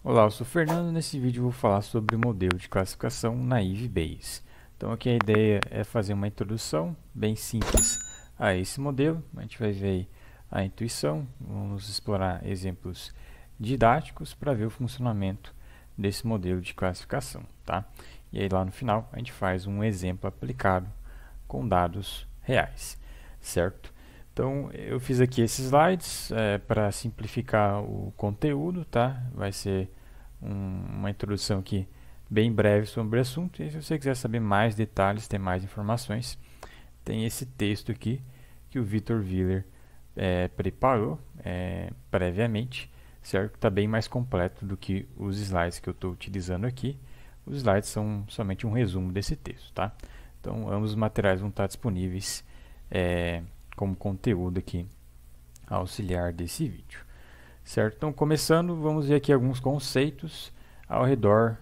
Olá, eu sou o Fernando. Nesse vídeo eu vou falar sobre o modelo de classificação Naive Bayes. Então aqui a ideia é fazer uma introdução bem simples a esse modelo. A gente vai ver a intuição, vamos explorar exemplos didáticos para ver o funcionamento desse modelo de classificação, tá? E aí lá no final a gente faz um exemplo aplicado com dados reais, certo? Então eu fiz aqui esses slides para simplificar o conteúdo, tá? Vai ser uma introdução aqui bem breve sobre o assunto. E se você quiser saber mais detalhes, ter mais informações, tem esse texto aqui que o Vitor Willer preparou previamente, certo? Está bem mais completo do que os slides que eu estou utilizando aqui. Os slides são somente um resumo desse texto, tá? Então, ambos os materiais vão estar disponíveis como conteúdo aqui auxiliar desse vídeo, certo? Então, começando, vamos ver aqui alguns conceitos ao redor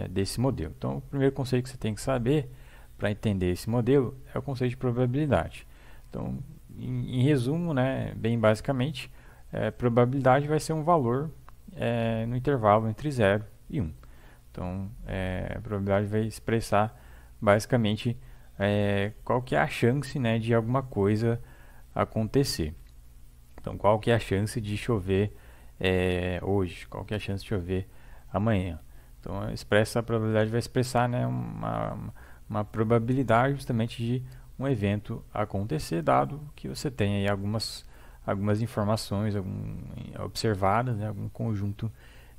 desse modelo. Então, o primeiro conceito que você tem que saber para entender esse modelo é o conceito de probabilidade. Então, em resumo, né, bem basicamente, probabilidade vai ser um valor no intervalo entre 0 e 1. Então, a probabilidade vai expressar basicamente qual que é a chance, né, de alguma coisa acontecer. Então, qual que é a chance de chover hoje? Qual que é a chance de chover amanhã? Então, a probabilidade vai expressar, né, uma probabilidade justamente de um evento acontecer, dado que você tem aí algumas informações observadas, né, algum conjunto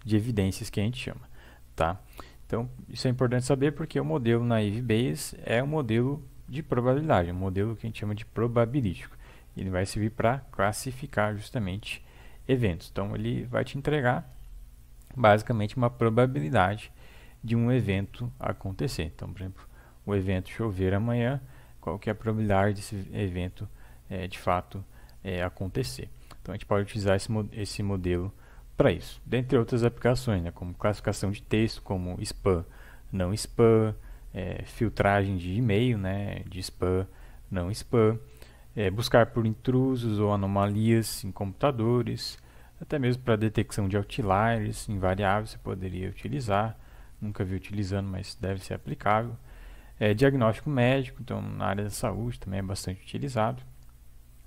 de evidências que a gente chama, tá? Então, isso é importante saber porque o modelo Naive Bayes é um modelo de probabilidade, um modelo que a gente chama de probabilístico. Ele vai servir para classificar justamente eventos. Então, ele vai te entregar basicamente uma probabilidade de um evento acontecer. Então, por exemplo, o evento chover amanhã, qual que é a probabilidade desse evento de fato acontecer. Então, a gente pode utilizar esse modelo para isso. Dentre outras aplicações, né, como classificação de texto, como spam, não spam, filtragem de e-mail, né, de spam, não spam, buscar por intrusos ou anomalias em computadores, até mesmo para detecção de outliers em variáveis você poderia utilizar. Nunca vi utilizando, mas deve ser aplicável. Diagnóstico médico, então na área da saúde também é bastante utilizado.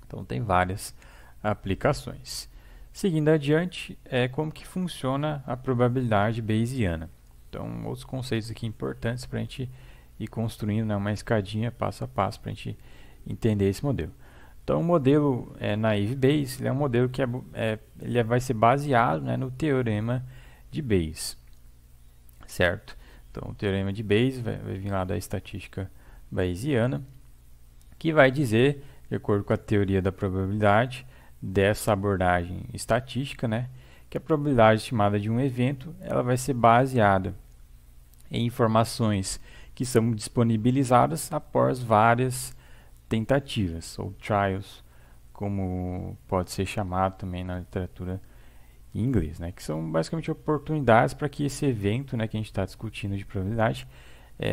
Então tem várias aplicações. Seguindo adiante, como que funciona a probabilidade bayesiana. Então, outros conceitos aqui importantes para a gente ir construindo, né, uma escadinha passo a passo para a gente entender esse modelo. Então, o modelo Naive Bayes é um modelo que ele vai ser baseado, né, no teorema de Bayes, certo? Então, o teorema de Bayes vai vir lá da estatística bayesiana, que vai dizer, de acordo com a teoria da probabilidade, dessa abordagem estatística, né, que a probabilidade estimada de um evento ela vai ser baseada em informações que são disponibilizadas após várias tentativas, ou trials, como pode ser chamado também na literatura em inglês, né, que são basicamente oportunidades para que esse evento, né, que a gente está discutindo de probabilidade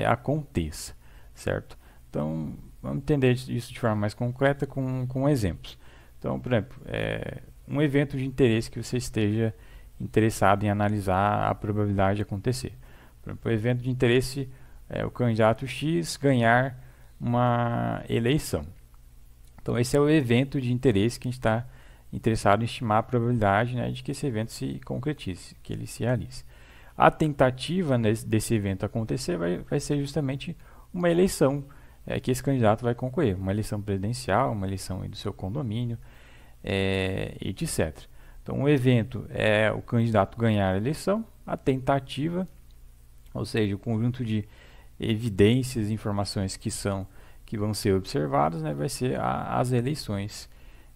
aconteça, certo? Então, vamos entender isso de forma mais concreta com exemplos. Então, por exemplo, um evento de interesse que você esteja interessado em analisar a probabilidade de acontecer. Por exemplo, o evento de interesse é o candidato X ganhar uma eleição. Então, esse é o evento de interesse que a gente está interessado em estimar a probabilidade, né, de que esse evento se concretize, que ele se realize. A tentativa desse evento acontecer vai ser justamente uma eleição que esse candidato vai concorrer, uma eleição presidencial, uma eleição do seu condomínio, etc. Então, o evento é o candidato ganhar a eleição, a tentativa, ou seja, o conjunto de evidências e informações que vão ser observadas, né, vai ser as eleições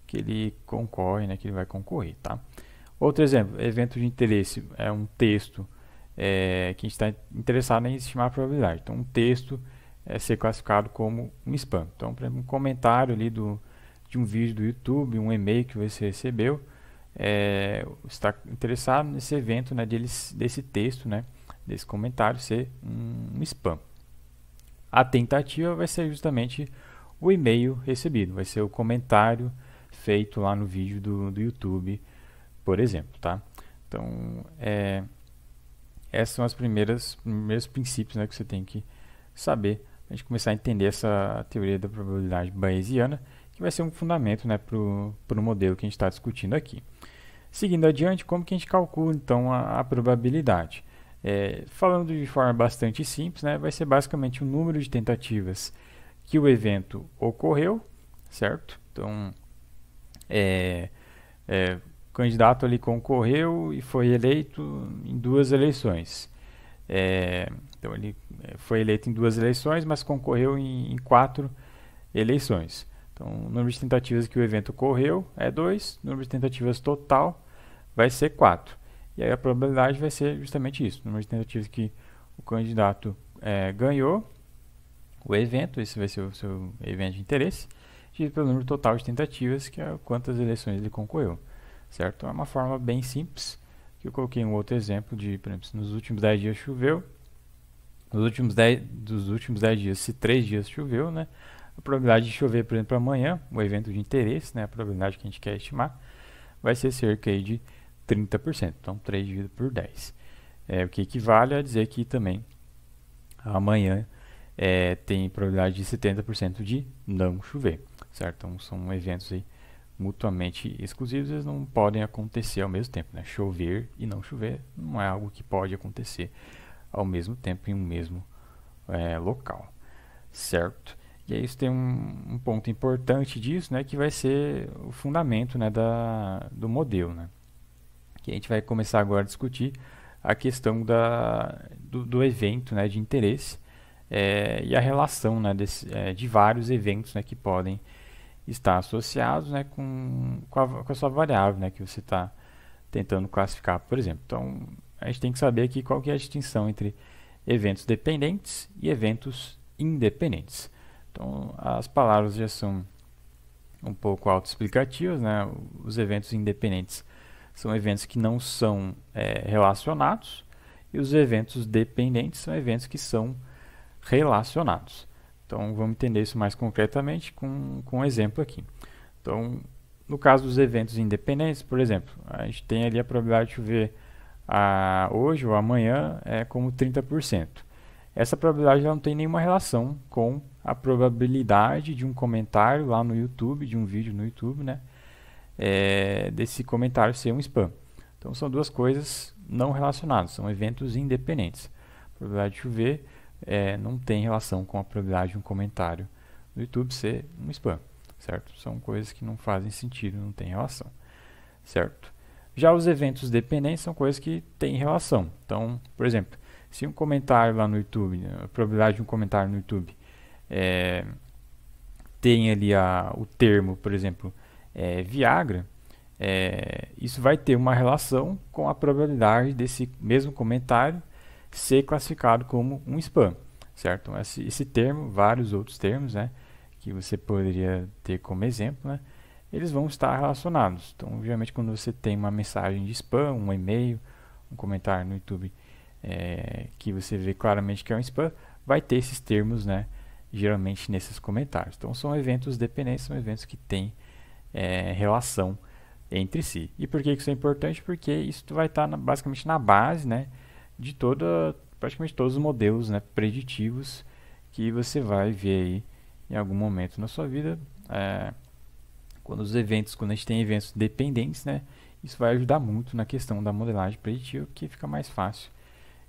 que ele concorre, né, que ele vai concorrer, tá? Outro exemplo, evento de interesse é um texto que a gente está interessado em estimar a probabilidade. Então, um texto ser classificado como um spam. Então, por exemplo, um comentário ali de um vídeo do YouTube, um e-mail que você recebeu, está interessado nesse evento, né, desse texto, né, desse comentário ser um spam. A tentativa vai ser justamente o e-mail recebido, vai ser o comentário feito lá no vídeo do YouTube, por exemplo, tá? Então, esses são os primeiros princípios, né, que você tem que saber para a gente começar a entender essa teoria da probabilidade bayesiana, que vai ser um fundamento, né, para o modelo que a gente está discutindo aqui. Seguindo adiante, como que a gente calcula então a probabilidade? Falando de forma bastante simples, né, vai ser basicamente o número de tentativas que o evento ocorreu, certo? Então, o candidato ali concorreu e foi eleito em 2 eleições. Então, ele foi eleito em 2 eleições, mas concorreu em 4 eleições. Então, o número de tentativas que o evento ocorreu é 2, o número de tentativas total vai ser 4. E aí a probabilidade vai ser justamente isso, o número de tentativas que o candidato ganhou, o evento, esse vai ser o seu evento de interesse, dividido pelo número total de tentativas, que é quantas eleições ele concorreu, certo? É uma forma bem simples, que eu coloquei um outro exemplo de, por exemplo, se nos últimos 10 dias choveu, dos últimos 10 dias, se 3 dias choveu, né, a probabilidade de chover, por exemplo, amanhã, o evento de interesse, né, a probabilidade que a gente quer estimar, vai ser cerca aí de 30%. Então, 3 dividido por 10. O que equivale a dizer que também amanhã tem probabilidade de 70% de não chover, certo? Então, são eventos aí mutuamente exclusivos, eles não podem acontecer ao mesmo tempo, né? Chover e não chover não é algo que pode acontecer ao mesmo tempo em um mesmo local, certo? E aí isso tem um ponto importante disso, né, que vai ser o fundamento, né, do modelo, né? Que a gente vai começar agora a discutir a questão do evento, né, de interesse e a relação, né, de vários eventos, né, que podem estar associados, né, com a sua variável, né, que você está tentando classificar, por exemplo. Então, a gente tem que saber aqui qual que é a distinção entre eventos dependentes e eventos independentes. Então, as palavras já são um pouco autoexplicativas, né? Os eventos independentes são eventos que não são relacionados, e os eventos dependentes são eventos que são relacionados. Então, vamos entender isso mais concretamente com um exemplo aqui. Então, no caso dos eventos independentes, por exemplo, a gente tem ali a probabilidade de chover hoje ou amanhã como 30%. Essa probabilidade não tem nenhuma relação com a probabilidade de um comentário lá no YouTube, de um vídeo no YouTube, né? Desse comentário ser um spam. Então, são duas coisas não relacionadas, são eventos independentes. A probabilidade de chover não tem relação com a probabilidade de um comentário no YouTube ser um spam, certo? São coisas que não fazem sentido, não tem relação, certo? Já os eventos dependentes são coisas que têm relação. Então, por exemplo, se um comentário lá no YouTube, a probabilidade de um comentário no YouTube tem ali o termo, por exemplo, Viagra, isso vai ter uma relação com a probabilidade desse mesmo comentário ser classificado como um spam, certo? Então, esse termo, vários outros termos, né, que você poderia ter como exemplo, né, eles vão estar relacionados. Então, geralmente, quando você tem uma mensagem de spam, um e-mail, um comentário no YouTube que você vê claramente que é um spam, vai ter esses termos, né, geralmente nesses comentários. Então, são eventos dependentes, são eventos que têm relação entre si. E por que isso é importante? Porque isso vai estar basicamente na base, né, de praticamente todos os modelos, né, preditivos que você vai ver aí em algum momento na sua vida. Quando a gente tem eventos dependentes, né, isso vai ajudar muito na questão da modelagem preditiva, porque fica mais fácil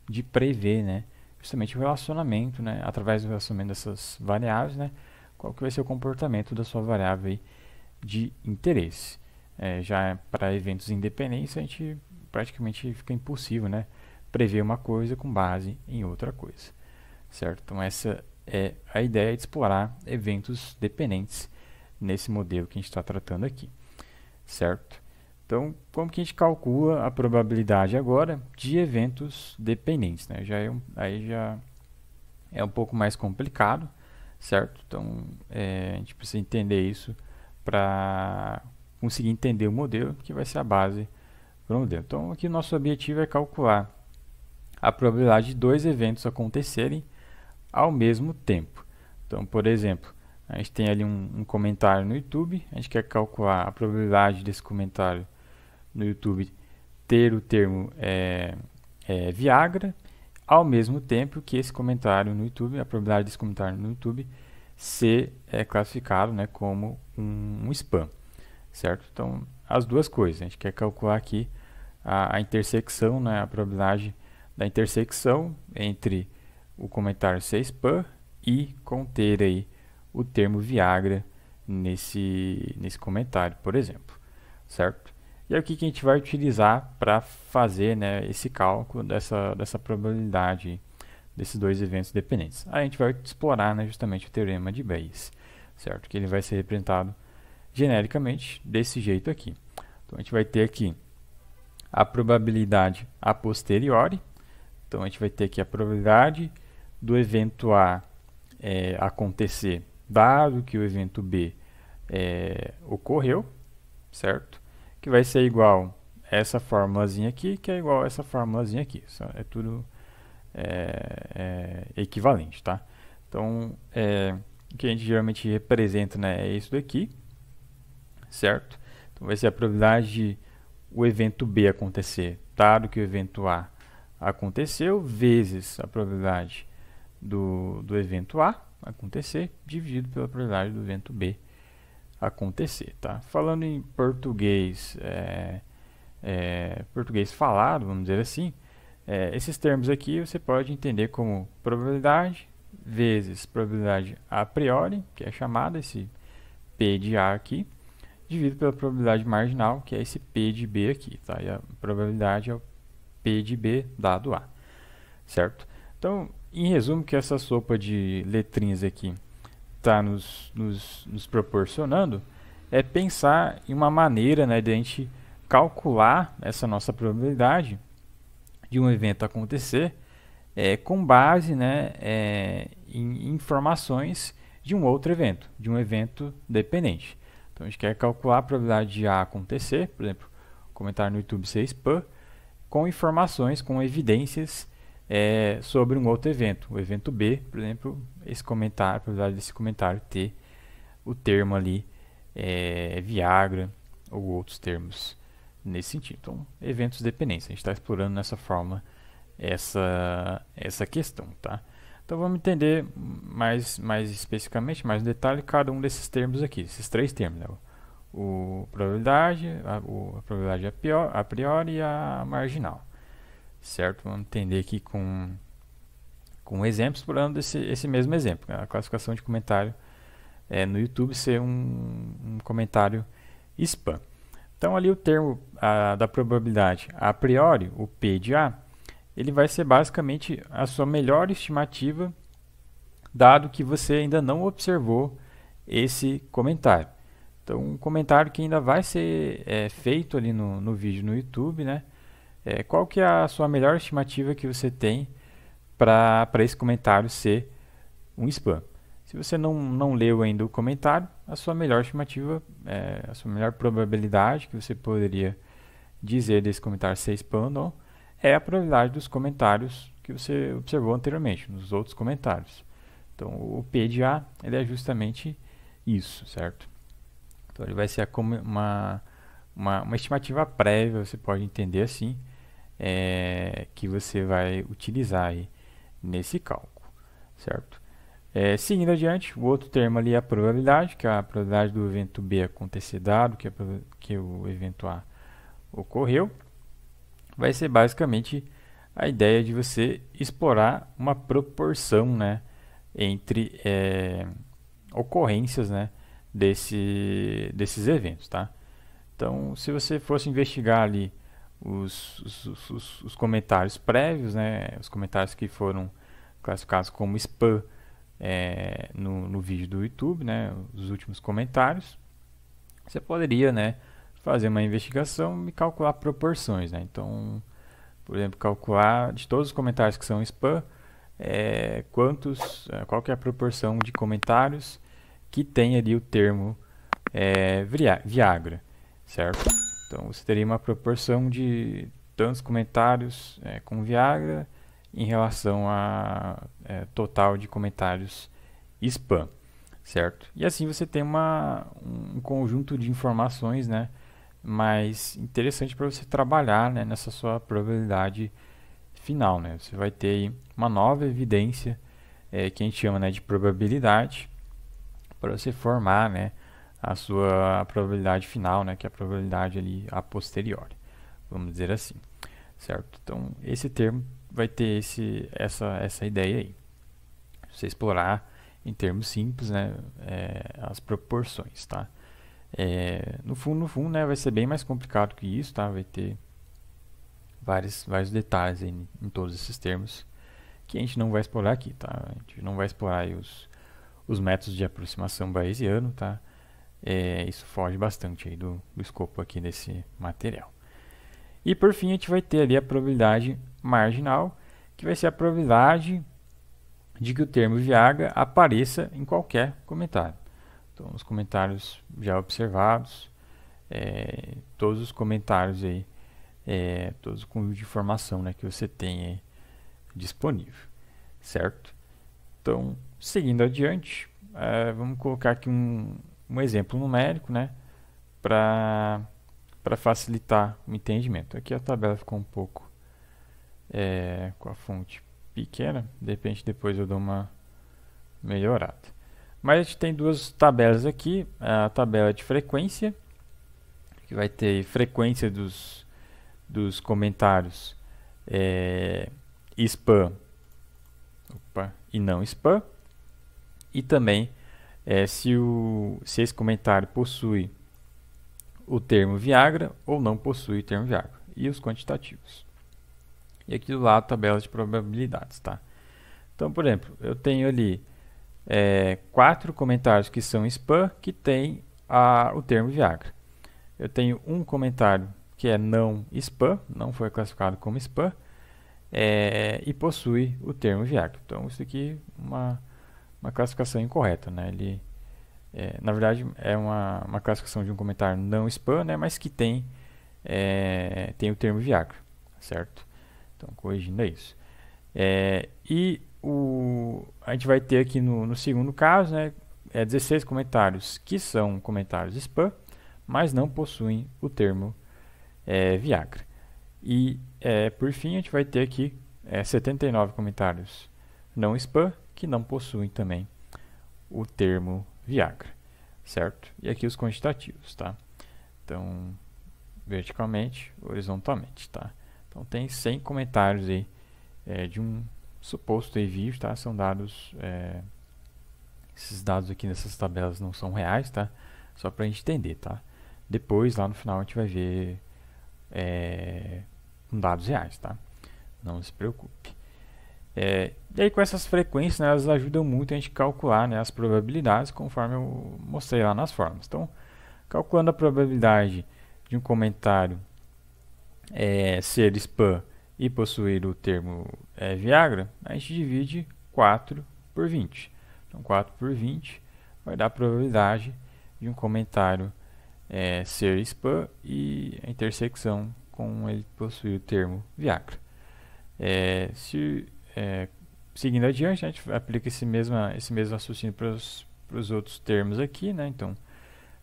de prever, né, justamente o relacionamento, né, através do relacionamento dessas variáveis, né, qual que vai ser o comportamento da sua variável aí de interesse. Já para eventos independentes, a gente praticamente fica impossível, né, prever uma coisa com base em outra coisa, certo? Então, essa é a ideia de explorar eventos dependentes nesse modelo que a gente está tratando aqui, certo? Então, como que a gente calcula a probabilidade agora de eventos dependentes, né? Aí já é um pouco mais complicado, certo? Então, a gente precisa entender isso para conseguir entender o modelo, que vai ser a base para o modelo. Então, aqui o nosso objetivo é calcular a probabilidade de 2 eventos acontecerem ao mesmo tempo. Então, por exemplo, A gente tem ali um comentário no YouTube, a gente quer calcular a probabilidade desse comentário no YouTube ter o termo Viagra, ao mesmo tempo que esse comentário no YouTube, a probabilidade desse comentário no YouTube ser classificado, né, como um spam, certo? Então, as duas coisas, a gente quer calcular aqui a intersecção, né, a probabilidade da intersecção entre o comentário ser spam e conter aí o termo Viagra nesse comentário, por exemplo, certo? E aí o que a gente vai utilizar para fazer, né, esse cálculo dessa probabilidade desses dois eventos dependentes? Aí a gente vai explorar, né, justamente o teorema de Bayes, certo? Que ele vai ser representado genericamente desse jeito aqui. Então a gente vai ter aqui a probabilidade a posteriori. Então a gente vai ter aqui a probabilidade do evento A acontecer dado que o evento B ocorreu, certo? Que vai ser igual a essa formulazinha aqui, que é igual a essa formulazinha aqui. Isso é tudo equivalente, tá? Então, o que a gente geralmente representa, né, é isso daqui, certo? Então, vai ser a probabilidade de o evento B acontecer, dado que o evento A aconteceu, vezes a probabilidade do evento A acontecer, dividido pela probabilidade do evento B acontecer, tá? Falando em português, português falado, vamos dizer assim, esses termos aqui você pode entender como probabilidade vezes probabilidade a priori, que é chamada esse P de A aqui, dividido pela probabilidade marginal, que é esse P de B aqui, tá? E a probabilidade é o P de B dado A, certo? Então, em resumo, que essa sopa de letrinhas aqui está nos proporcionando é pensar em uma maneira, né, de a gente calcular essa nossa probabilidade de um evento acontecer com base, né, em informações de um outro evento, de um evento dependente. Então a gente quer calcular a probabilidade de A acontecer, por exemplo, comentário no YouTube ser spam, com informações, com evidências sobre um outro evento. O evento B, por exemplo, esse comentário, a probabilidade desse comentário ter o termo ali Viagra ou outros termos nesse sentido. Então, eventos dependentes. A gente está explorando nessa forma essa questão, tá? Então, vamos entender mais especificamente, mais em detalhe, cada um desses termos aqui, esses três termos, né? A probabilidade a priori e a marginal, certo? Vamos entender aqui com um exemplo, explorando esse mesmo exemplo, né? A classificação de comentário no YouTube ser um comentário spam. Então, ali o termo da probabilidade a priori, o P de A, ele vai ser basicamente a sua melhor estimativa, dado que você ainda não observou esse comentário. Então, um comentário que ainda vai ser feito ali no vídeo no YouTube, né? Qual que é a sua melhor estimativa que você tem para esse comentário ser um spam? Se você não leu ainda o comentário, a sua melhor estimativa, a sua melhor probabilidade que você poderia dizer desse comentário ser spam ou não, é a probabilidade dos comentários que você observou anteriormente, nos outros comentários. Então, o P de A, ele é justamente isso, certo? Então, ele vai ser uma estimativa prévia, você pode entender assim, que você vai utilizar aí nesse cálculo, certo? Seguindo adiante, o outro termo ali é a probabilidade, que é a probabilidade do evento B acontecer dado que o evento A ocorreu. Vai ser basicamente a ideia de você explorar uma proporção, né, entre ocorrências, né, desses eventos, tá? Então, se você fosse investigar ali os comentários prévios, né, os comentários que foram classificados como spam no vídeo do YouTube, né, os últimos comentários, você poderia, né, fazer uma investigação e calcular proporções, né? Então, por exemplo, calcular de todos os comentários que são spam, qual que é a proporção de comentários que tem ali o termo Viagra, certo? Então, você teria uma proporção de tantos comentários com Viagra em relação a total de comentários spam, certo? E assim você tem um conjunto de informações, né, mais interessante para você trabalhar, né, nessa sua probabilidade final, né? Você vai ter aí uma nova evidência que a gente chama, né, de probabilidade para você formar, né, a probabilidade final, né, que é a probabilidade ali a posteriori, vamos dizer assim, certo? Então esse termo vai ter essa ideia aí, você explorar em termos simples, né, as proporções, tá? No fundo, né, vai ser bem mais complicado que isso, tá? Vai ter vários detalhes aí em todos esses termos que a gente não vai explorar aqui, tá? A gente não vai explorar aí os métodos de aproximação bayesiano, tá? Isso foge bastante aí do escopo aqui desse material. E por fim a gente vai ter ali a probabilidade marginal, que vai ser a probabilidade de que o termo Viagra apareça em qualquer comentário. Então, os comentários já observados, todos os comentários aí, todos os conjuntos de informação, né, que você tem aí disponível, certo? Então, seguindo adiante, vamos colocar aqui um exemplo numérico, né, para facilitar o entendimento. Aqui a tabela ficou um pouco com a fonte pequena, de repente depois eu dou uma melhorada. Mas a gente tem duas tabelas aqui, a tabela de frequência, que vai ter frequência dos comentários spam e não spam, e também se esse comentário possui o termo Viagra ou não possui o termo Viagra, e os quantitativos. E aqui do lado, tabela de probabilidades, tá? Então, por exemplo, eu tenho ali 4 comentários que são spam, que tem o termo Viagra. Eu tenho um comentário que é não spam, não foi classificado como spam, e possui o termo Viagra. Então, isso aqui é uma classificação incorreta, né? Ele, na verdade, é uma classificação de um comentário não spam, né? Mas que tem o termo Viagra, certo? Então, corrigindo isso. A gente vai ter aqui no segundo caso, né, 16 comentários que são comentários spam, mas não possuem o termo Viagra. E, por fim, a gente vai ter aqui 79 comentários não spam, que não possuem também o termo Viagra, certo? E aqui os quantitativos, tá? Então, verticalmente, horizontalmente, tá? Então, tem 100 comentários aí de um suposto vídeo, tá? São dados, esses dados aqui nessas tabelas não são reais, tá? Só para a gente entender, tá? Depois, lá no final, a gente vai ver com dados reais, tá? Não se preocupe. E aí, com essas frequências, né, elas ajudam muito a gente calcular, né, as probabilidades, conforme eu mostrei lá nas formas. Então, calculando a probabilidade de um comentário ser spam e possuir o termo Viagra, a gente divide 4 por 20. Então, 4 por 20 vai dar a probabilidade de um comentário ser spam e a intersecção com ele possuir o termo Viagra. Seguindo adiante, a gente aplica esse mesmo raciocínio para os outros termos aqui, né? Então,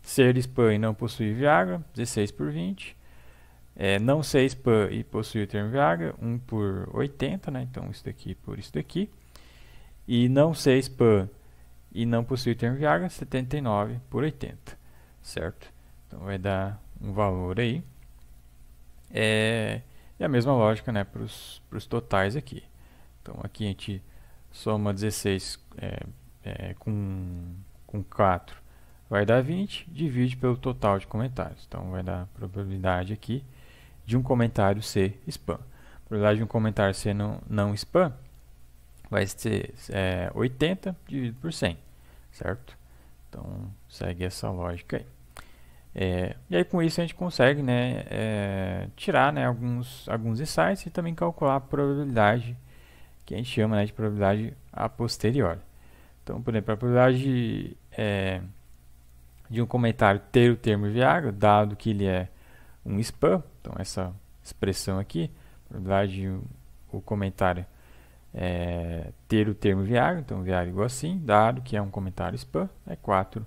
ser spam e não possuir Viagra, 16 por 20. Não ser spam e possuir o termo Viagra, 1 por 80, né? Então, isso daqui por isso daqui. E não ser spam e não possuir o termo Viagra, 79 por 80, certo? Então, vai dar um valor aí. E a mesma lógica, né, para os totais aqui. Então, aqui a gente soma 16 com 4, vai dar 20, divide pelo total de comentários. Então, vai dar a probabilidade aqui de um comentário ser spam. A probabilidade de um comentário ser não spam vai ser 80 dividido por 100, certo? Então, segue essa lógica aí. E aí, com isso, a gente consegue, né, tirar, né, alguns insights e também calcular a probabilidade que a gente chama, né, de probabilidade a posteriori. Então, por exemplo, a probabilidade de um comentário ter o termo Viagra, dado que ele é um spam, então essa expressão aqui, a probabilidade de o comentário ter o termo Viagra, então Viagra igual assim, dado que é um comentário spam, é 4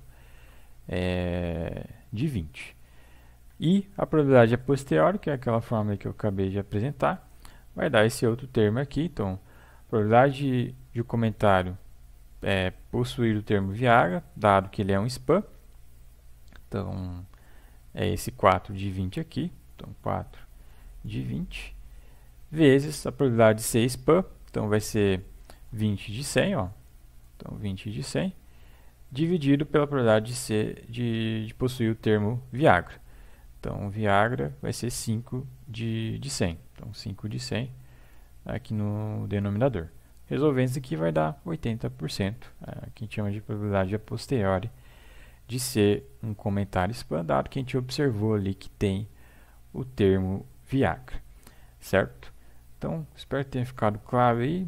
de 20. E a probabilidade a posteriori, que é aquela fórmula que eu acabei de apresentar, vai dar esse outro termo aqui. Então, a probabilidade de o comentário possuir o termo Viagra, dado que ele é um spam, então é esse 4 de 20 aqui, então 4 de 20, vezes a probabilidade de ser spam, então vai ser 20 de 100, ó, então 20 de 100, dividido pela probabilidade de possuir o termo Viagra. Então, Viagra vai ser 5 de 100. Então, 5 de 100 aqui no denominador. Resolvendo isso aqui vai dar 80%, que a gente chama de probabilidade a posteriori de ser um comentário spam, dado que a gente observou ali que tem o termo Viagra, certo? Então, espero que tenha ficado claro aí.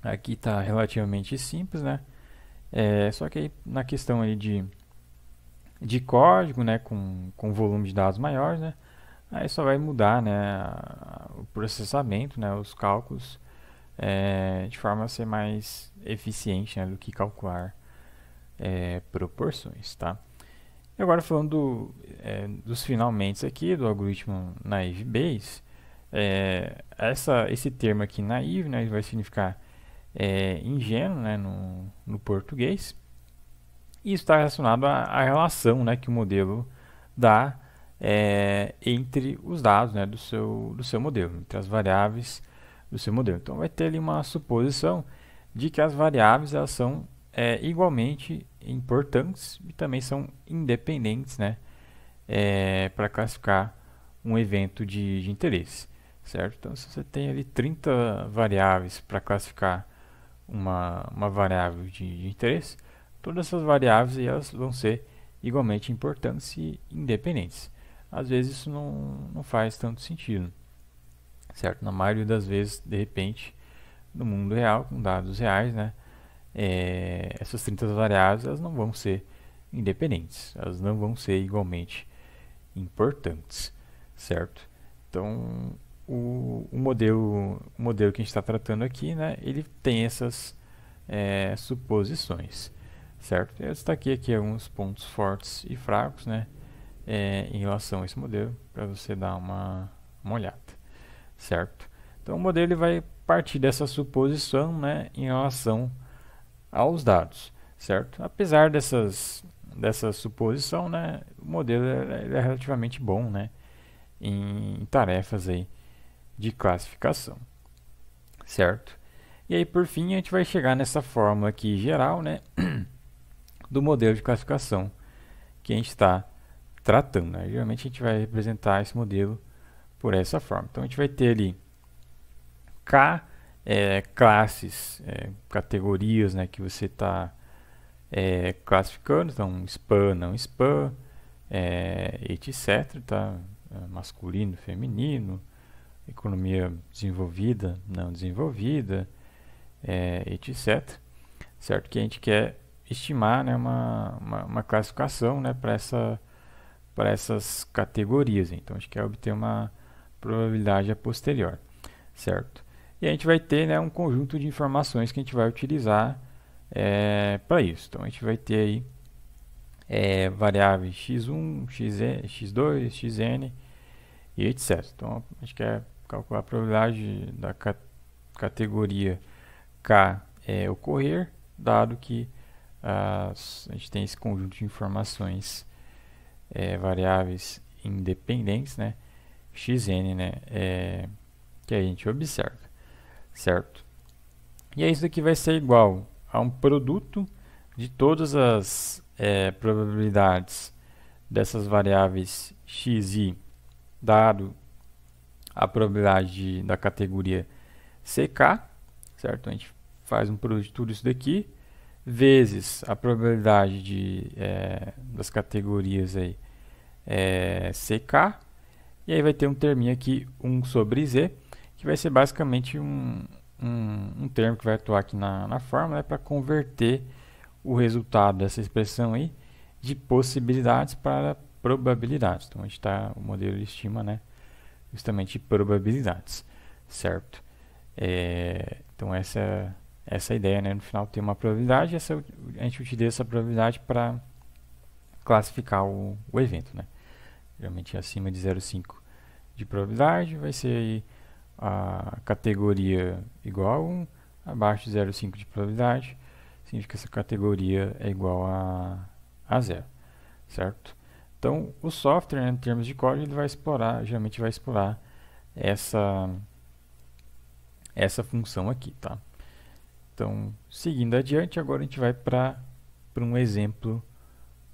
Aqui está relativamente simples, né? Só que aí, na questão aí de código, né, com volume de dados maiores, né, aí só vai mudar, né, o processamento, né, os cálculos, de forma a ser mais eficiente, né, do que calcular proporções, tá? E agora falando dos finalmente aqui do algoritmo Naive Bayes, esse termo aqui naive, né, vai significar ingênuo, né, no português. E isso está relacionado à relação, né, que o modelo dá entre os dados, né, do seu modelo, entre as variáveis do seu modelo. Então, vai ter ali uma suposição de que as variáveis elas são igualmente importantes e também são independentes, né, para classificar um evento de interesse, certo? Então, se você tem ali 30 variáveis para classificar uma variável de interesse, todas essas variáveis elas vão ser igualmente importantes e independentes. Às vezes isso não faz tanto sentido, certo? Na maioria das vezes, de repente, no mundo real, com dados reais, né, essas 30 variáveis elas não vão ser independentes, elas não vão ser igualmente importantes, certo? Então, o modelo que a gente está tratando aqui, né, ele tem essas suposições, certo? Eu destaquei aqui alguns pontos fortes e fracos, né, em relação a esse modelo, para você dar uma olhada, certo? Então, o modelo ele vai partir dessa suposição, né, em relação aos dados, certo? Apesar dessa suposição, né, o modelo ele é relativamente bom, né, em tarefas aí de classificação, certo? E aí, por fim, a gente vai chegar nessa fórmula aqui geral, né, do modelo de classificação que a gente está tratando, né? Geralmente a gente vai representar esse modelo por essa forma. Então, a gente vai ter ali K classes, categorias, né, que você está classificando, então spam, não spam, etc, tá? Masculino, feminino, economia desenvolvida, não desenvolvida, etc, certo? Que a gente quer estimar, né, uma classificação, né, para essas categorias. Então, a gente quer obter uma probabilidade a posterior, certo? E a gente vai ter, né, um conjunto de informações que a gente vai utilizar para isso. Então, a gente vai ter aí variáveis x1, x2, xn e etc. Então, a gente quer calcular a probabilidade da categoria K ocorrer, dado que a gente tem esse conjunto de informações variáveis independentes, né, xn, né, que a gente observa, certo? E aí isso aqui vai ser igual a um produto de todas as probabilidades dessas variáveis x e dado a probabilidade da categoria CK, certo? A gente faz um produto de tudo isso daqui vezes a probabilidade das categorias aí CK, e aí vai ter um terminho aqui 1 sobre Z, que vai ser basicamente um termo que vai atuar aqui na fórmula para converter o resultado dessa expressão aí de possibilidades para probabilidades. Então, o modelo estima, né, justamente probabilidades, certo? Então essa é a ideia, né? No final tem uma probabilidade, a gente utiliza essa probabilidade para classificar o evento, né? Geralmente acima de 0,5 de probabilidade vai ser aí a categoria igual a 1, abaixo de 0,5 de probabilidade significa que essa categoria é igual a 0, certo? Então o software, né, em termos de código, ele vai explorar, geralmente vai explorar essa função aqui, tá? Então, seguindo adiante, agora a gente vai para um exemplo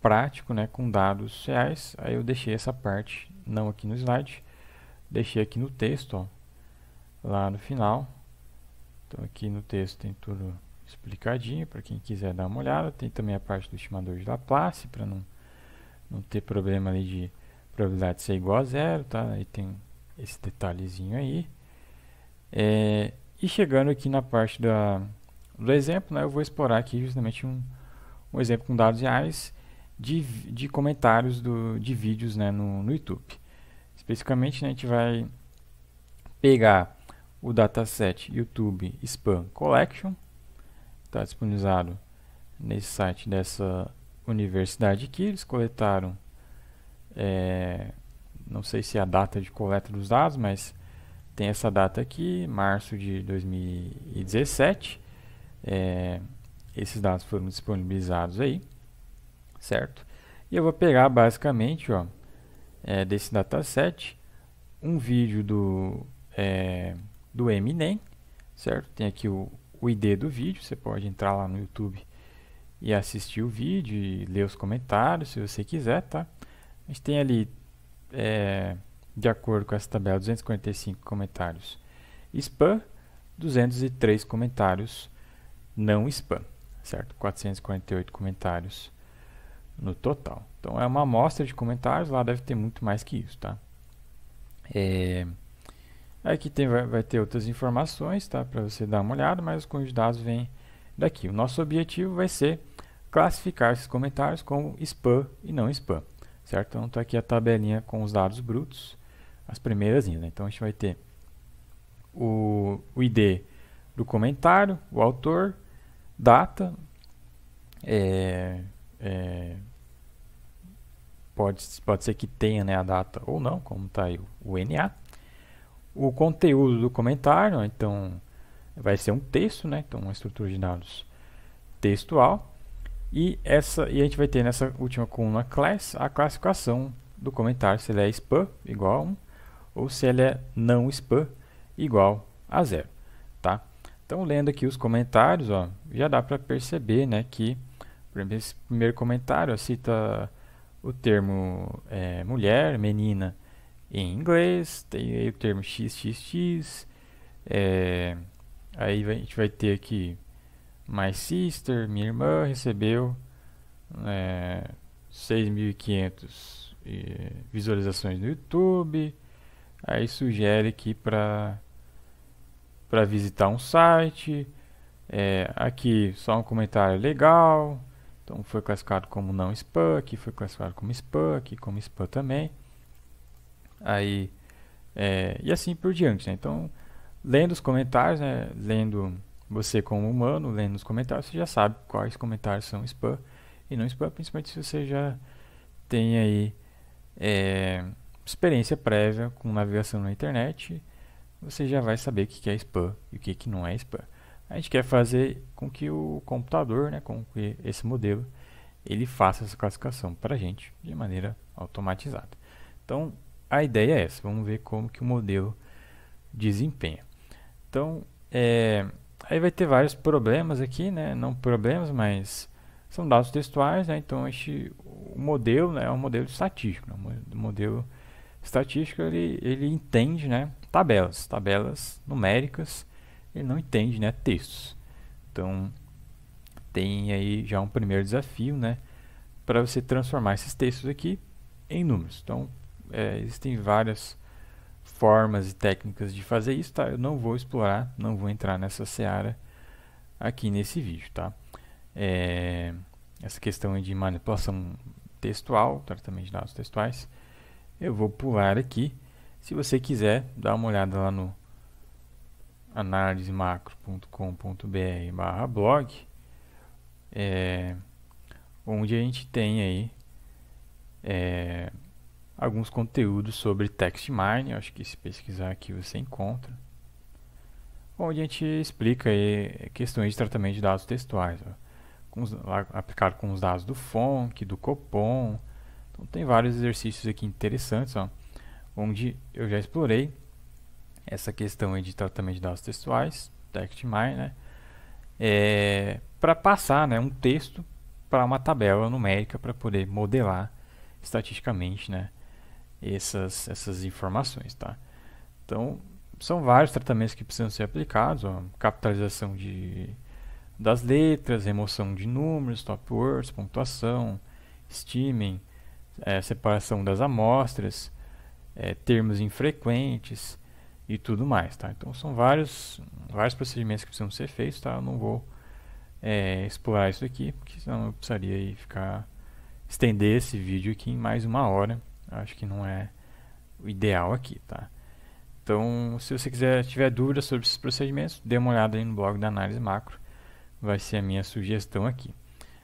prático, né, com dados reais. Aí eu deixei essa parte não aqui no slide, deixei aqui no texto, ó, lá no final. Então aqui no texto tem tudo explicadinho para quem quiser dar uma olhada. Tem também a parte do estimador de Laplace para não ter problema ali de probabilidade de ser igual a 0, tá? Aí tem esse detalhezinho aí. E chegando aqui na parte do exemplo, né, eu vou explorar aqui justamente um exemplo com dados reais de comentários de vídeos, né, no YouTube. Especificamente, né, a gente vai pegar o dataset YouTube Spam Collection, está disponibilizado nesse site dessa universidade aqui. Eles coletaram, não sei se é a data de coleta dos dados, mas tem essa data aqui, março de 2017. Esses dados foram disponibilizados aí, certo? E eu vou pegar basicamente, ó, desse dataset um vídeo do Eminem, certo? Tem aqui o ID do vídeo, você pode entrar lá no YouTube e assistir o vídeo e ler os comentários, se você quiser, tá? A gente tem ali, de acordo com essa tabela, 245 comentários spam, 203 comentários não spam, certo? 448 comentários no total. Então é uma amostra de comentários, lá deve ter muito mais que isso, tá? Aqui vai ter outras informações, tá? Para você dar uma olhada, mas os conjuntos de dados vêm daqui. O nosso objetivo vai ser classificar esses comentários como spam e não spam, certo? Então está aqui a tabelinha com os dados brutos, as primeiras linhas, né? Então a gente vai ter o ID do comentário, o autor, data, pode ser que tenha, né, a data ou não, como está aí o NA. O conteúdo do comentário, então vai ser um texto, né? Então uma estrutura de dados textual. E a gente vai ter nessa última coluna class a classificação do comentário, se ele é spam igual a 1 ou se ele é não spam igual a 0, tá? Então lendo aqui os comentários, ó, já dá para perceber, né, que por exemplo, esse primeiro comentário ó, cita o termo mulher, menina em inglês, tem aí o termo xxx, aí a gente vai ter aqui my sister, minha irmã, recebeu 6.500 visualizações no YouTube. Aí sugere aqui para visitar um site. Aqui só um comentário legal, então foi classificado como não spam, aqui foi classificado como spam, aqui como spam também. Aí, e assim por diante, né? Então, lendo os comentários, né? Lendo você como humano, lendo os comentários, você já sabe quais comentários são spam e não spam, principalmente se você já tem aí experiência prévia com navegação na internet, você já vai saber o que é spam e o que não é spam. A gente quer fazer com que o computador, né, com que esse modelo, ele faça essa classificação para a gente de maneira automatizada. Então, a ideia é essa. Vamos ver como que o modelo desempenha. Então, aí vai ter vários problemas aqui, né? Não problemas, mas são dados textuais, né? Então, o modelo, né, é um modelo estatístico. Né? O modelo estatístico, ele entende, né, tabelas numéricas, ele não entende, né, textos. Então, tem aí já um primeiro desafio, né, para você transformar esses textos aqui em números. Então, existem várias formas e técnicas de fazer isso, tá? Eu não vou explorar, não vou entrar nessa seara aqui nesse vídeo, tá? Essa questão de manipulação textual, tratamento de dados textuais, eu vou pular aqui. Se você quiser dar uma olhada lá analisemacro.com.br/blog, onde a gente tem aí alguns conteúdos sobre text mining. Acho que se pesquisar aqui você encontra, onde a gente explica aí questões de tratamento de dados textuais, ó, aplicado com os dados do FONC, do Copom. Então tem vários exercícios aqui interessantes, ó, onde eu já explorei essa questão aí de tratamento de dados textuais, text mining, né, para passar, né, um texto para uma tabela numérica para poder modelar estatisticamente, né, essas informações, tá? Então são vários tratamentos que precisam ser aplicados, ó, capitalização das letras, remoção de números, top words, pontuação, stemming, separação das amostras, termos infrequentes e tudo mais, tá? Então são vários procedimentos que precisam ser feitos, tá? Eu não vou explorar isso aqui, porque senão eu precisaria estender esse vídeo aqui em mais 1 hora. Acho que não é o ideal aqui, tá? Então, se você tiver dúvidas sobre esses procedimentos, dê uma olhada aí no blog da Análise Macro. Vai ser a minha sugestão aqui,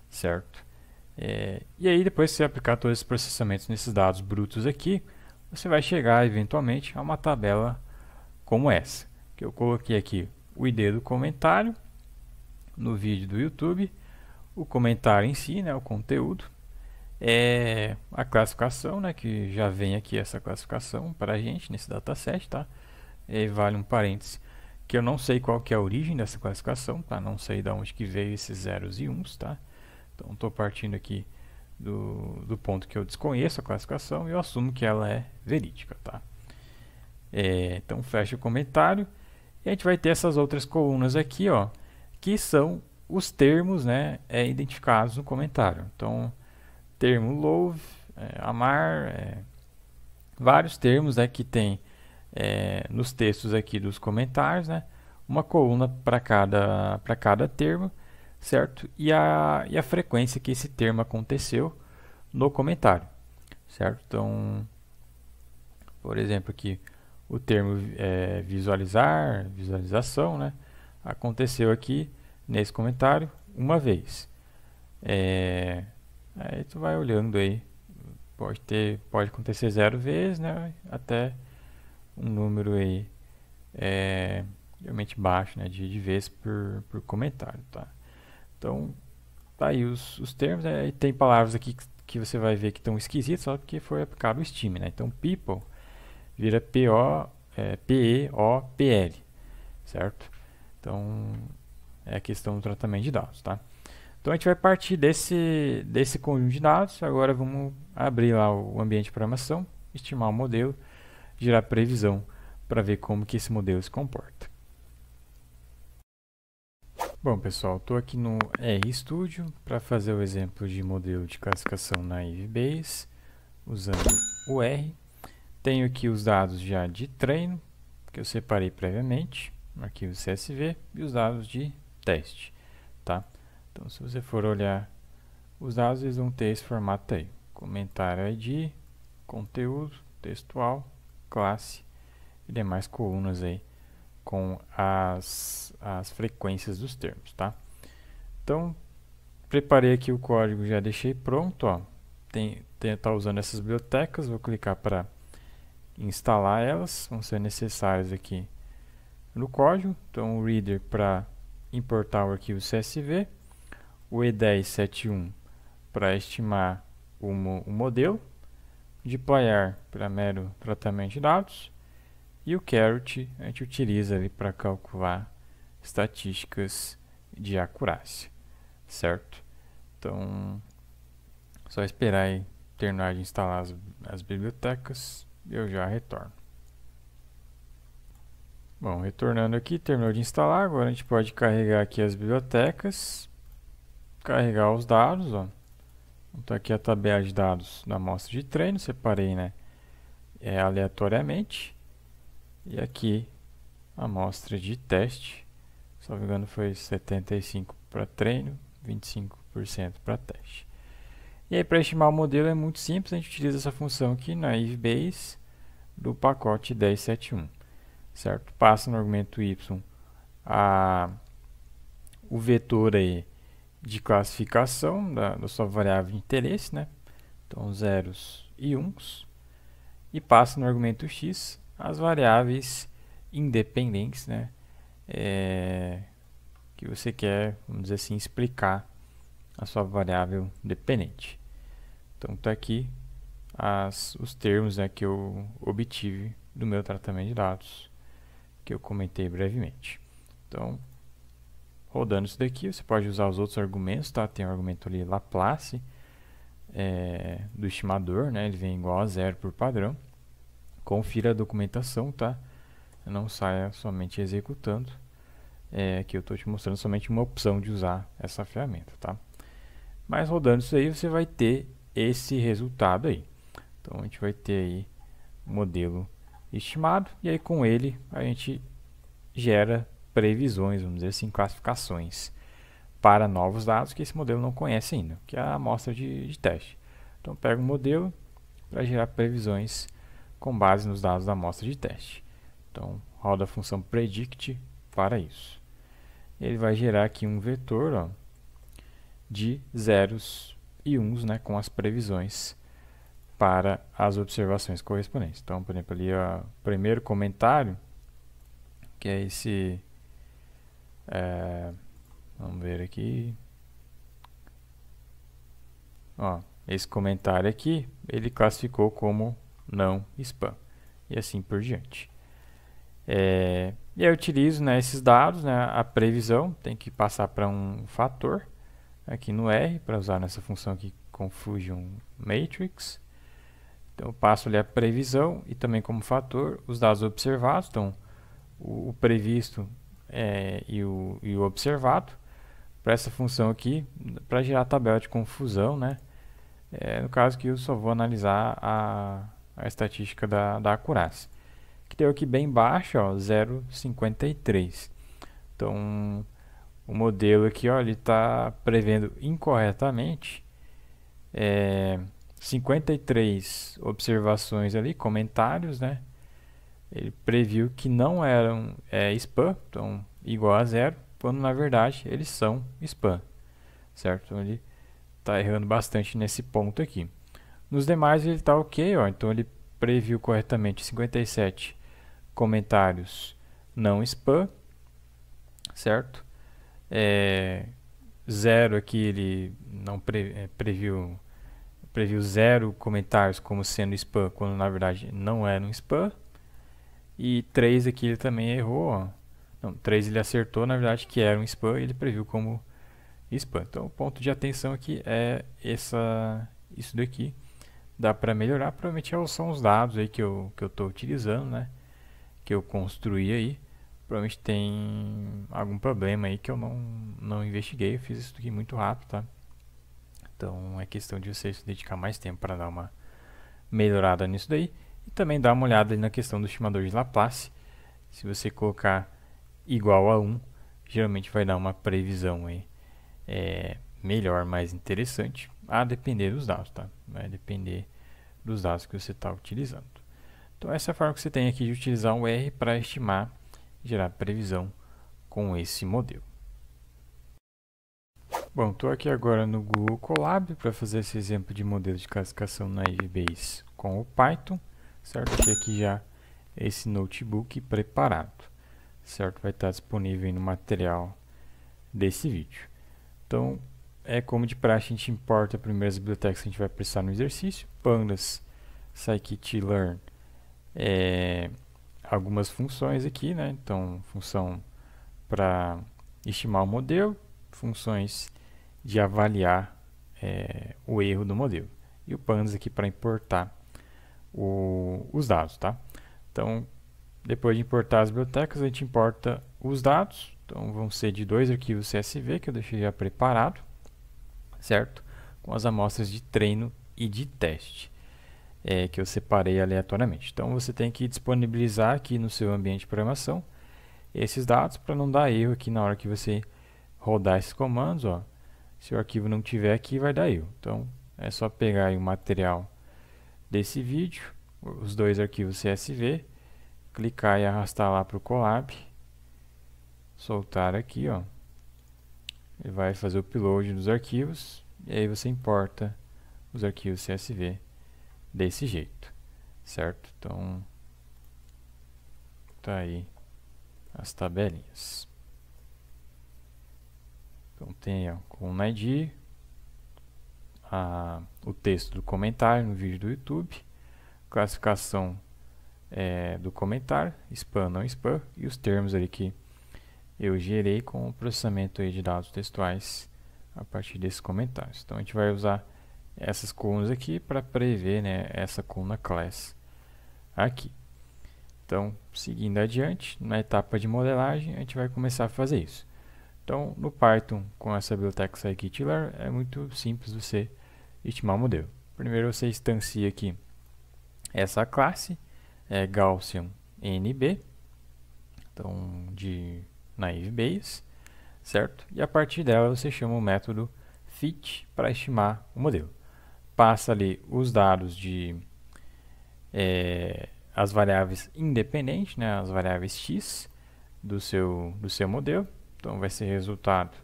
certo? E aí, depois que você aplicar todos esses processamentos nesses dados brutos aqui, você vai chegar eventualmente a uma tabela como essa, que eu coloquei aqui o ID do comentário no vídeo do YouTube, o comentário em si, né, o conteúdo, a classificação, né, que já vem aqui essa classificação para a gente nesse dataset, tá? Vale um parêntese que eu não sei qual que é a origem dessa classificação, tá? Não sei de onde que veio esses zeros e uns, tá? Então estou partindo aqui do ponto que eu desconheço a classificação e eu assumo que ela é verídica, tá? Então fecha o comentário e a gente vai ter essas outras colunas aqui, ó, que são os termos, né, identificados no comentário. Então termo love, amar, vários termos que tem nos textos aqui dos comentários, né, uma coluna para cada termo, certo? E a frequência que esse termo aconteceu no comentário, certo? Então, por exemplo, aqui o termo visualização, né, aconteceu aqui nesse comentário uma vez. Aí tu vai olhando aí, pode acontecer 0 vezes, né, até um número aí realmente baixo, né, de vezes por comentário, tá? Então tá aí os termos, e tem palavras aqui que você vai ver que estão esquisitas só porque foi aplicado o STEAM, né? Então people vira P-E-O-P-L, certo? Então é a questão do tratamento de dados, tá? Então a gente vai partir desse conjunto de dados. Agora vamos abrir lá o ambiente de programação, estimar o modelo, gerar previsão para ver como que esse modelo se comporta. Bom, pessoal, estou aqui no RStudio para fazer o exemplo de modelo de classificação na IVBase, usando o R. Tenho aqui os dados já de treino, que eu separei previamente, no arquivo CSV, e os dados de teste, tá? Então, se você for olhar os dados, eles vão ter esse formato aí: comentário ID, conteúdo, textual, classe e demais colunas aí com as frequências dos termos, tá? Então, preparei aqui o código, já deixei pronto, ó. Tá usando essas bibliotecas, vou clicar para instalar elas, vão ser necessárias aqui no código. Então, o reader para importar o arquivo CSV, o E1071 para estimar o modelo, deployar para mero tratamento de dados, e o caret a gente utiliza ali para calcular estatísticas de acurácia, certo? Então, só esperar aí terminar de instalar as bibliotecas e eu já retorno. Bom, retornando aqui, terminou de instalar. Agora a gente pode carregar aqui as bibliotecas, carregar os dados, ó. Então aqui a tabela de dados da amostra de treino, separei, né, aleatoriamente. E aqui a amostra de teste, se não me engano foi 75% para treino, 25% para teste. E aí, para estimar o modelo é muito simples, a gente utiliza essa função aqui na IVBase do pacote 1071, certo? Passa no argumento y o vetor aí de classificação da sua variável de interesse, né? Então, zeros e uns. E passa no argumento x as variáveis independentes, né? Que você quer, vamos dizer assim, explicar a sua variável dependente. Então, está aqui os termos, né, que eu obtive do meu tratamento de dados, que eu comentei brevemente. Então, rodando isso daqui, você pode usar os outros argumentos, tá? Tem o argumento ali Laplace do estimador, né? Ele vem igual a zero por padrão. Confira a documentação, tá? Não saia somente executando. Aqui eu estou te mostrando somente uma opção de usar essa ferramenta, tá? Mas rodando isso aí, você vai ter esse resultado aí. Então, a gente vai ter aí o modelo estimado, e aí com ele a gente gera previsões, vamos dizer assim, classificações para novos dados que esse modelo não conhece ainda, que é a amostra de teste. Então, pega o modelo para gerar previsões com base nos dados da amostra de teste. Então, roda a função predict para isso. Ele vai gerar aqui um vetor, ó, de zeros e uns, né, com as previsões para as observações correspondentes. Então, por exemplo, ali o primeiro comentário, que é esse, vamos ver aqui, ó, esse comentário aqui, ele classificou como não spam, e assim por diante. E aí eu utilizo, né, esses dados, né, a previsão tem que passar para um fator, aqui no R, para usar nessa função aqui, Confusion Matrix. Então, eu passo ali a previsão e também como fator os dados observados, então o previsto e o observado, para essa função aqui, para gerar a tabela de confusão, né? No caso que eu só vou analisar a estatística da acurácia, que deu aqui bem baixa, 0,53. Então, o modelo aqui, ó, ele está prevendo incorretamente 53 observações ali, comentários, né? Ele previu que não eram spam, então igual a zero, quando na verdade eles são spam, certo? Então ele está errando bastante nesse ponto aqui. Nos demais ele está ok, ó, então ele previu corretamente 57 comentários não spam, certo? Zero aqui ele não previu 0 comentários como sendo spam, quando na verdade não era um spam. E 3 aqui ele também errou, ó. Não, 3 ele acertou, na verdade, que era um spam e ele previu como spam. Então, o ponto de atenção aqui é isso daqui. Dá para melhorar, provavelmente são os dados aí que eu estou utilizando, né? Que eu construí aí. Provavelmente tem algum problema aí que eu não investiguei. Eu fiz isso aqui muito rápido, tá? Então, é questão de você se dedicar mais tempo para dar uma melhorada nisso daí. E também dar uma olhada ali na questão do estimador de Laplace. Se você colocar igual a 1, geralmente vai dar uma previsão aí, melhor, mais interessante, a depender dos dados, tá? Vai depender dos dados que você está utilizando. Então, essa é a forma que você tem aqui de utilizar o R para estimar e gerar previsão com esse modelo. Bom, estou aqui agora no Google Colab para fazer esse exemplo de modelo de classificação na IVBase com o Python, certo? Achei aqui já esse notebook preparado, certo? Vai estar disponível no material desse vídeo. Então, como de praxe, a gente importa primeiro as bibliotecas que a gente vai precisar no exercício, pandas, scikit-learn, algumas funções aqui, né? Então, função para estimar o modelo, funções de avaliar o erro do modelo. E o pandas aqui para importar os dados, tá? Então, depois de importar as bibliotecas, a gente importa os dados. Então, vão ser de 2 arquivos CSV, que eu deixei já preparado, certo? Com as amostras de treino e de teste, que eu separei aleatoriamente. Então, você tem que disponibilizar aqui no seu ambiente de programação esses dados para não dar erro aqui na hora que você rodar esses comandos, ó. Se o arquivo não tiver aqui, vai dar erro. Então, é só pegar aí o material desse vídeo, os 2 arquivos CSV, clicar e arrastar lá para o Colab, soltar aqui, ó, ele vai fazer o upload dos arquivos e aí você importa os arquivos CSV desse jeito, certo? Então, tá aí as tabelinhas. Então tem, ó, com o ID, o texto do comentário no vídeo do YouTube, classificação do comentário, spam, não spam, e os termos ali que eu gerei com o processamento aí de dados textuais a partir desses comentários. Então a gente vai usar essas colunas aqui para prever, né, essa coluna class aqui. Então, seguindo adiante, na etapa de modelagem, a gente vai começar a fazer isso. Então, no Python, com essa biblioteca scikit-learn, é muito simples você estimar o modelo. Primeiro você instancia aqui essa classe, Gaussian NB, então de Naive Bayes, certo? E a partir dela você chama o método fit para estimar o modelo. Passa ali os dados de as variáveis independentes, né, as variáveis x do seu modelo. Então vai ser resultado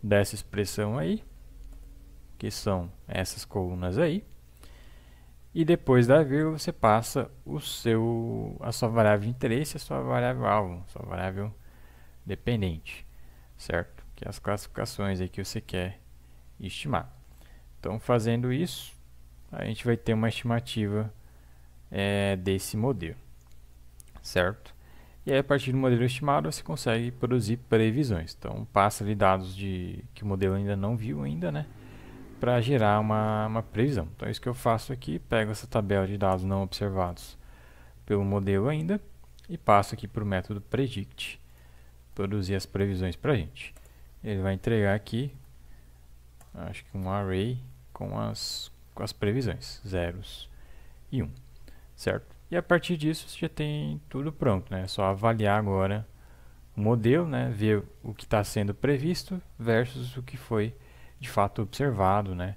dessa expressão aí, que são essas colunas aí. E depois da vírgula você passa a sua variável de interesse, a sua variável alvo, a sua variável dependente, certo? Que é as classificações aí que você quer estimar. Então, fazendo isso, a gente vai ter uma estimativa desse modelo, certo? E aí, a partir do modelo estimado, você consegue produzir previsões. Então, passa ali dados que o modelo ainda não viu ainda, né? Para gerar uma previsão. Então, é isso que eu faço aqui. Pego essa tabela de dados não observados pelo modelo ainda e passo aqui para o método predict, produzir as previsões para a gente. Ele vai entregar aqui, acho que um array com as previsões, 0 e 1, certo? E a partir disso você já tem tudo pronto, né? É só avaliar agora o modelo, né? Ver o que está sendo previsto versus o que foi de fato observado, né?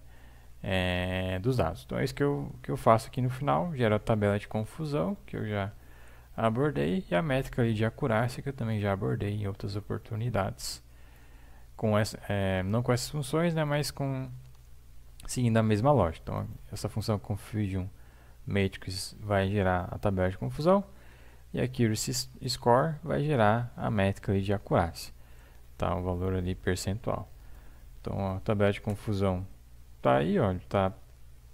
Dos dados. Então é isso que eu faço aqui no final, gero a tabela de confusão, que eu já abordei, e a métrica ali de acurácia, que eu também já abordei em outras oportunidades, com não com essas funções, né, mas seguindo a mesma lógica. Então essa função confusion matrix vai gerar a tabela de confusão, e a accuracy score vai gerar a métrica ali de acurácia, tá? O valor ali percentual. Então a tabela de confusão tá aí, ó,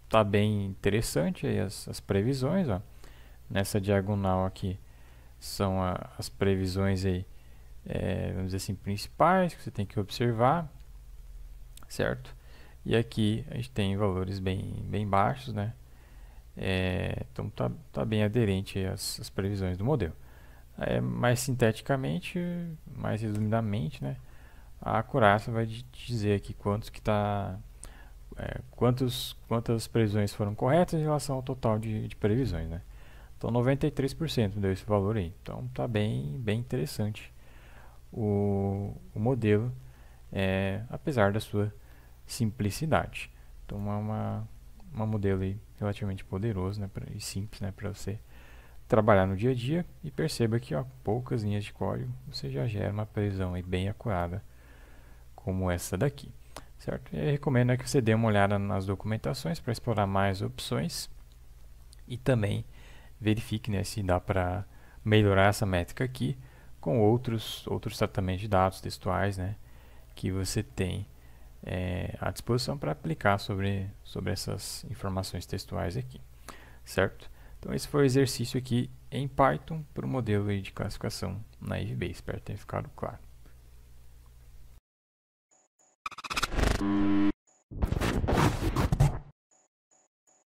tá bem interessante aí as previsões, ó. Nessa diagonal aqui são as previsões aí, vamos dizer assim, principais que você tem que observar, certo? E aqui a gente tem valores bem baixos, né? Então tá bem aderente às previsões do modelo. Mais sinteticamente, mais resumidamente, né? A acurácia vai te dizer aqui quantas previsões foram corretas em relação ao total de previsões, né? Então 93% deu esse valor aí. Então tá bem interessante o modelo, apesar da sua simplicidade. Então é uma modelo aí relativamente poderoso, né, e simples, né, para você trabalhar no dia a dia. E perceba que, ó, poucas linhas de código você já gera uma previsão aí bem acurada como essa daqui, certo? Eu recomendo que você dê uma olhada nas documentações para explorar mais opções e também verifique, né, se dá para melhorar essa métrica aqui com outros tratamentos de dados textuais, né, que você tem à disposição para aplicar sobre essas informações textuais aqui, certo? Então esse foi o exercício aqui em Python para o modelo aí de classificação Naive Bayes. Espero ter ficado claro.